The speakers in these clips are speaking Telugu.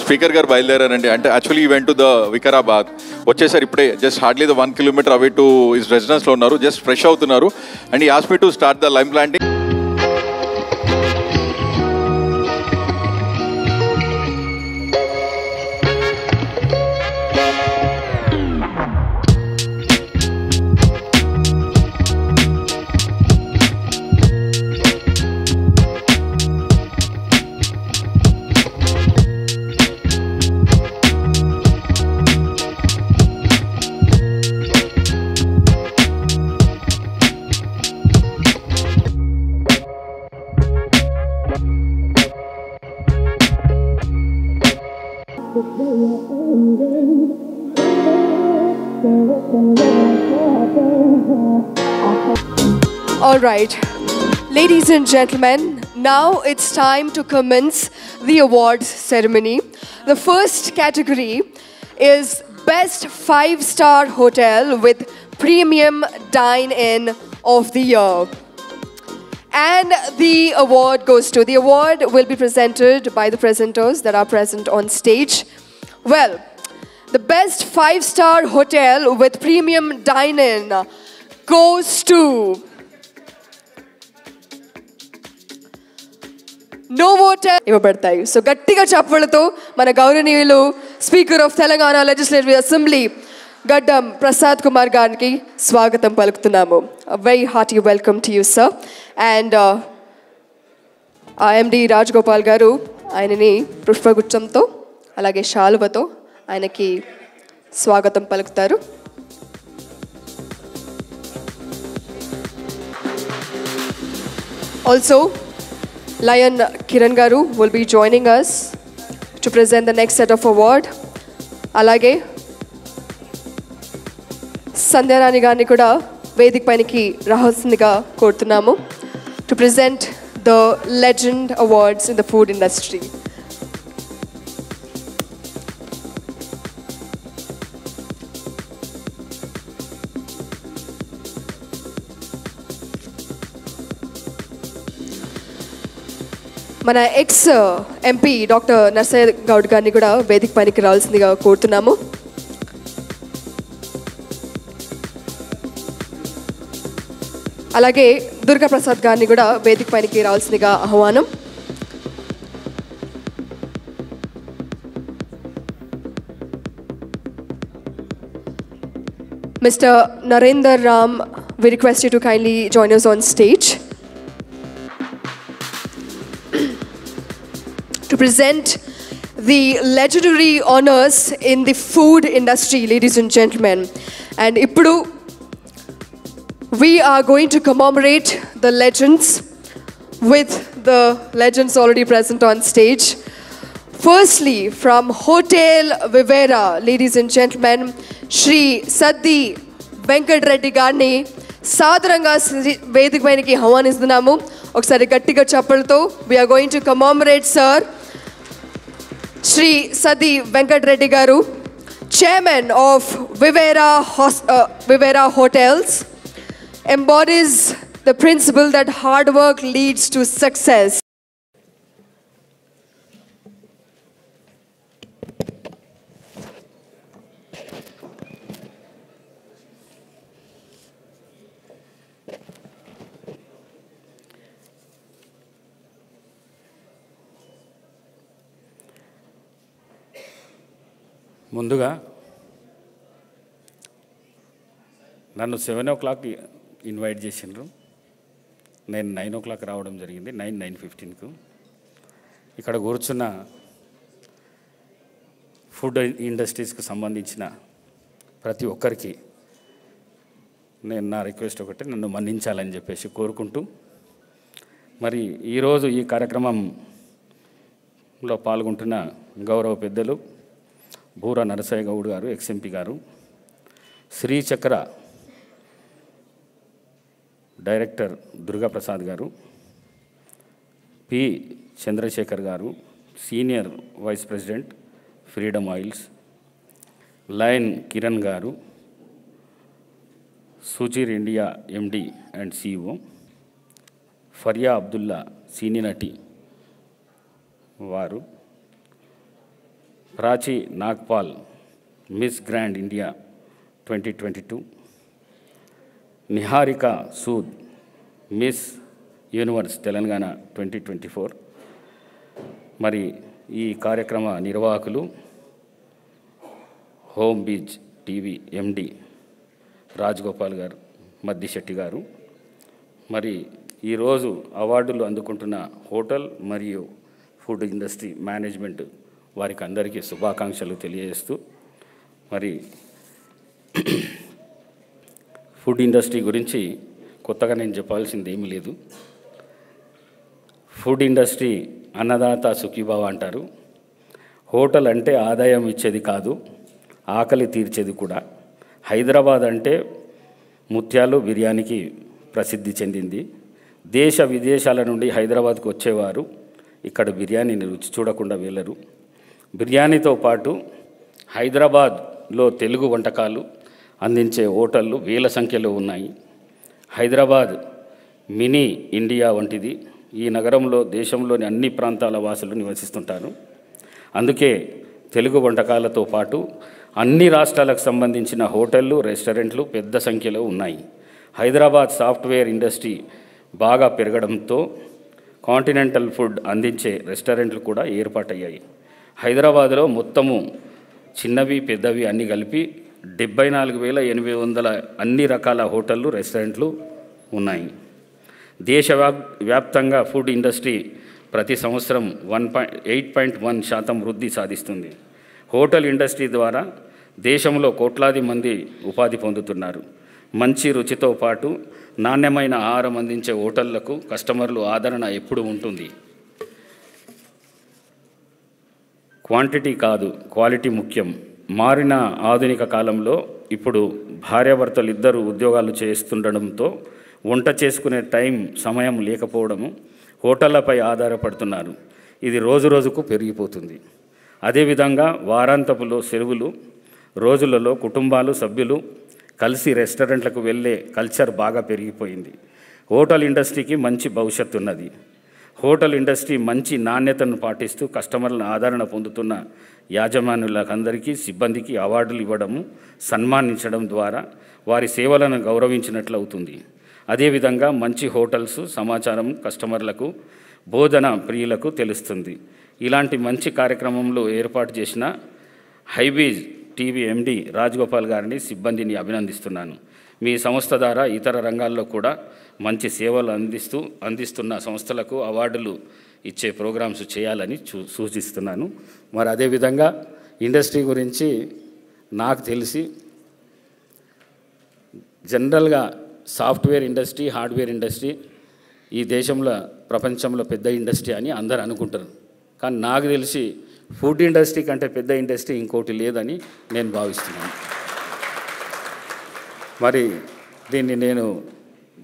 స్పీకర్ గారు బయలుదేరారండి. అంటే actually event to the Vikarabad వచ్చేసారు ఇప్పుడే. Just hardly the 1 kilometre away to his రెసిడెన్స్లో ఉన్నారు. జస్ట్ ఫ్రెష్ అవుతున్నారు. అండ్ ఈ ask me to start the lime planting. All right, ladies and gentlemen, now it's time to commence the awards ceremony. The first category is Best 5-Star Hotel with Premium Dine-In of the Year. And the award goes to, the award will be presented by the presenters that are present on stage. Well, the Best 5-Star Hotel with Premium Dine-In goes to Novotel. ఇవ్వబడతాయి. సో గట్టిగా చప్పలతో మన గౌరవనీయులు speaker of Telangana legislative assembly Gaddam Prasad Kumar గారికి స్వాగతం పలుకుతున్నాము. Very hearty welcome to you sir. And MD Rajagopal garu ఆయనని పుష్పగుచ్చంతో అలాగే శాలువతో ఆయనకి స్వాగతం పలుకుతారు. Also, Lion Kiran Garu will be joining us to present the next set of award. Alage Sandhyarani Garni kuda Vedik painiki rahalsindiga korutunnamu to present the Legend Awards in the food industry. మన ex MP doctor Narsaiah Goud గారిని కూడా వేదిక పైకి రావాల్సిందిగా కోరుతున్నాము. అలాగే దుర్గా ప్రసాద్ గారిని కూడా వేదిక పైకి రావాల్సిందిగా ఆహ్వానం. Mister Narender Ram, we request you to kindly join us on stage to present the legendary honors in the food industry, ladies and gentlemen. And ippudu we are going to commemorate the legends with the legends already present on stage. Firstly, from Hotel Vivera, ladies and gentlemen, Shri Saddi Venkat Reddy Garni సాదరంగా వేదిక పైనకి ఆహ్వానిస్తున్నాము. ఒకసారి గట్టిగా చప్పలతో we are going to commemorate sir Shri Saddi Venkat Reddy Garu, Chairman of Vivera Hotels, embodies the principle that hard work leads to success. ముందుగా నన్ను 7 o'clock ఇన్వైట్ చేసిండ్రు. నేను 9 o'clock రావడం జరిగింది. 9:15కు ఇక్కడ కూర్చున్న ఫుడ్ ఇండస్ట్రీస్కి సంబంధించిన ప్రతి ఒక్కరికి నేను నా రిక్వెస్ట్ ఒకటి, నన్ను మన్నించాలని చెప్పేసి కోరుకుంటూ, మరి ఈరోజు ఈ కార్యక్రమంలో పాల్గొంటున్న గౌరవ పెద్దలు బూర నరసయ్య గౌడ్ గారు, ఎక్స్ఎంపీ గారు, శ్రీచక్ర డైరెక్టర్ దుర్గా ప్రసాద్ గారు, P Chandrashekar garu, senior vice president Freedom Oils, Lion Kiran garu, Suchir India MD and CEO, Faria Abdullah senior నటి వారు, Prachi Nagpal, Miss Grand India 2022. Niharika Sood, Miss Universe Telangana 2024. మరి ఈ కార్యక్రమ నిర్వాహకులు Home Beach TV MD Rajagopal garu, Maddisetti garu. మరి ఈరోజు అవార్డులు అందుకుంటున్న హోటల్ మరియు ఫుడ్ ఇండస్ట్రీ మేనేజ్మెంట్ వారికి అందరికీ శుభాకాంక్షలు తెలియజేస్తూ, మరి ఫుడ్ ఇండస్ట్రీ గురించి కొత్తగా నేను చెప్పాల్సింది ఏమీ లేదు. ఫుడ్ ఇండస్ట్రీ అన్నదాత సుఖీభావ అంటారు. హోటల్ అంటే ఆదాయం ఇచ్చేది కాదు, ఆకలి తీర్చేది కూడా. హైదరాబాద్ అంటే ముత్యాలు బిర్యానీకి ప్రసిద్ధి చెందింది. దేశ విదేశాల నుండి హైదరాబాద్కు వచ్చేవారు ఇక్కడ బిర్యానీని రుచి చూడకుండా వెళ్ళరు. బిర్యానీతో పాటు హైదరాబాద్లో తెలుగు వంటకాలు అందించే హోటళ్ళు వేల సంఖ్యలో ఉన్నాయి. హైదరాబాద్ మినీ ఇండియా వంటిది. ఈ నగరంలో దేశంలోని అన్ని ప్రాంతాల వాసులు నివసిస్తుంటారు. అందుకే తెలుగు వంటకాలతో పాటు అన్ని రాష్ట్రాలకు సంబంధించిన హోటళ్ళు, రెస్టారెంట్లు పెద్ద సంఖ్యలో ఉన్నాయి. హైదరాబాద్ సాఫ్ట్వేర్ ఇండస్ట్రీ బాగా పెరగడంతో కాంటినెంటల్ ఫుడ్ అందించే రెస్టారెంట్లు కూడా ఏర్పాటయ్యాయి. హైదరాబాద్లో మొత్తము చిన్నవి పెద్దవి అన్నీ కలిపి 74,800 అన్ని రకాల హోటళ్ళు, రెస్టారెంట్లు ఉన్నాయి. దేశవ్యాప్తంగా ఫుడ్ ఇండస్ట్రీ ప్రతి సంవత్సరం 8.1% వృద్ధి సాధిస్తుంది. హోటల్ ఇండస్ట్రీ ద్వారా దేశంలో కోట్లాది మంది ఉపాధి పొందుతున్నారు. మంచి రుచితో పాటు నాణ్యమైన ఆహారం అందించే హోటళ్లకు కస్టమర్లు ఆదరణ ఎప్పుడూ ఉంటుంది. క్వాంటిటీ కాదు, క్వాలిటీ ముఖ్యం. మారిన ఆధునిక కాలంలో ఇప్పుడు భార్యాభర్తలు ఇద్దరు ఉద్యోగాలు చేస్తుండడంతో వంట చేసుకునే సమయం లేకపోవడము, హోటళ్లపై ఆధారపడుతున్నారు. ఇది రోజు రోజుకు పెరిగిపోతుంది. అదేవిధంగా వారాంతపులో సెలవులు రోజులలో కుటుంబాలు సభ్యులు కలిసి రెస్టారెంట్లకు వెళ్ళే కల్చర్ బాగా పెరిగిపోయింది. హోటల్ ఇండస్ట్రీకి మంచి భవిష్యత్తు ఉన్నది. హోటల్ ఇండస్ట్రీ మంచి నాణ్యతను పాటిస్తూ కస్టమర్ల ఆదరణ పొందుతున్న యాజమాన్యులందరికీ, సిబ్బందికి అవార్డులు ఇవ్వడము, సన్మానించడం ద్వారా వారి సేవలను గౌరవించినట్లు అవుతుంది. అదేవిధంగా మంచి హోటల్స్ సమాచారం కస్టమర్లకు, భోజన ప్రియులకు తెలుస్తుంది. ఇలాంటి మంచి కార్యక్రమంలో ఏర్పాటు చేసిన హైబీజ్ టీవీ ఎండి రాజగోపాల్ గారిని, సిబ్బందిని అభినందిస్తున్నాను. మీ సంస్థ ద్వారా ఇతర రంగాల్లో కూడా మంచి సేవలు అందిస్తున్న సంస్థలకు అవార్డులు ఇచ్చే ప్రోగ్రామ్స్ చేయాలని సూచిస్తున్నాను. మరి అదేవిధంగా ఇండస్ట్రీ గురించి నాకు తెలిసి జనరల్గా సాఫ్ట్వేర్ ఇండస్ట్రీ, హార్డ్వేర్ ఇండస్ట్రీ ఈ దేశంలో ప్రపంచంలో పెద్ద ఇండస్ట్రీ అని అందరు అనుకుంటారు. కానీ నాకు తెలిసి ఫుడ్ ఇండస్ట్రీ కంటే పెద్ద ఇండస్ట్రీ ఇంకోటి లేదని నేను భావిస్తున్నాను. మరి దీన్ని నేను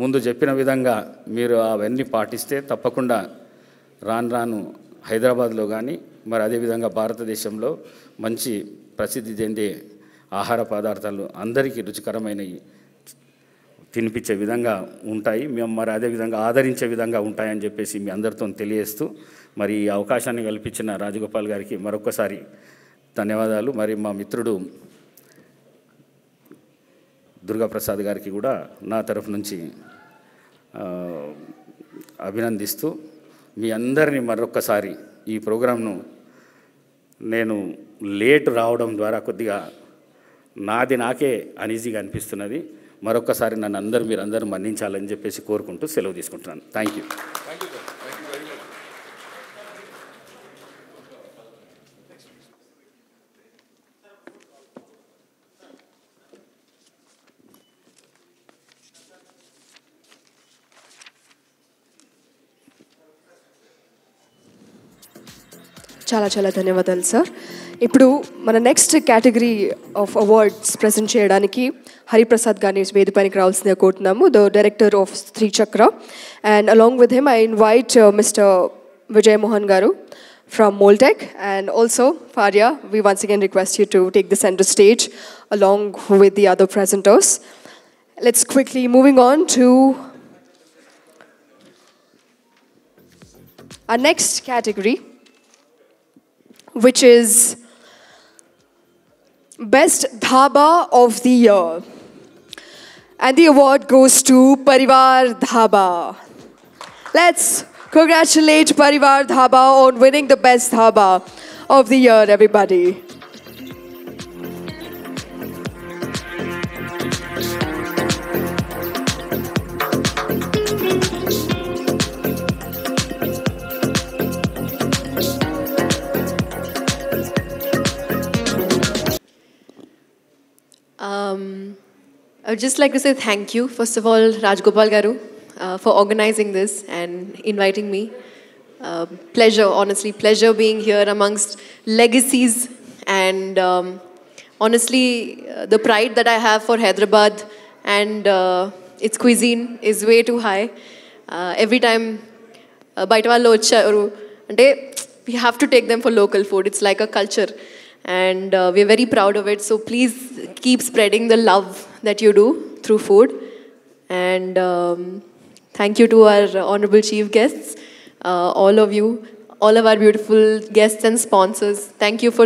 ముందు చెప్పిన విధంగా మీరు అవన్నీ పాటిస్తే తప్పకుండా రాను హైదరాబాద్లో కానీ మరి అదేవిధంగా భారతదేశంలో మంచి ప్రసిద్ధి చెందే ఆహార పదార్థాలు అందరికీ రుచికరమైనవి తినిపించే విధంగా ఉంటాయి. మేము మరి అదేవిధంగా ఆదరించే విధంగా ఉంటాయని చెప్పేసి మీ అందరితో తెలియజేస్తూ మరి ఈ అవకాశాన్ని కల్పించిన రాజగోపాల్ గారికి మరొకసారి ధన్యవాదాలు. మరి మా మిత్రుడు దుర్గాప్రసాద్ గారికి కూడా నా తరఫు నుంచి అభినందిస్తూ మీ అందరినీ మరొకసారి ఈ ప్రోగ్రాంను నేను లేట్ రావడం ద్వారా కొద్దిగా నాకే అనీజీగా అనిపిస్తున్నది. మరొకసారి నన్ను మీరందరూ మన్నించాలని చెప్పేసి కోరుకుంటూ సెలవు తీసుకుంటున్నాను. Thank you. చాలా చాలా ధన్యవాదాలు సార్. ఇప్పుడు మన next category of awards present చేయడానికి హరిప్రసాద్ గారిని వేదికపైకి రావాల్సిందిగా కోరుతున్నాము, ద డైరెక్టర్ ఆఫ్ శ్రీ చక్ర. And along with him I invite mister Vijay Mohan Garu from Moltech, and also Faria, we once again request you to take the center stage along with the other presenters. Let's quickly moving on to our next category, which is Best Dhaba of the Year. And the award goes to Parivar Dhaba. Let's congratulate Parivar Dhaba on winning the Best Dhaba of the Year, everybody. I would just like to say thank you, first of all, Rajgopal Garu, for organizing this and inviting me. Pleasure, honestly, pleasure being here amongst legacies and honestly, the pride that I have for Hyderabad and its cuisine is way too high. Every time బయట వాళ్ళు వచ్చారు అంటే we have to take them for local food. It's like a culture. And we're very proud of it. So please keep spreading the love that you do through food. And thank you to our honorable chief guests, all of you, all of our beautiful guests and sponsors. Thank you for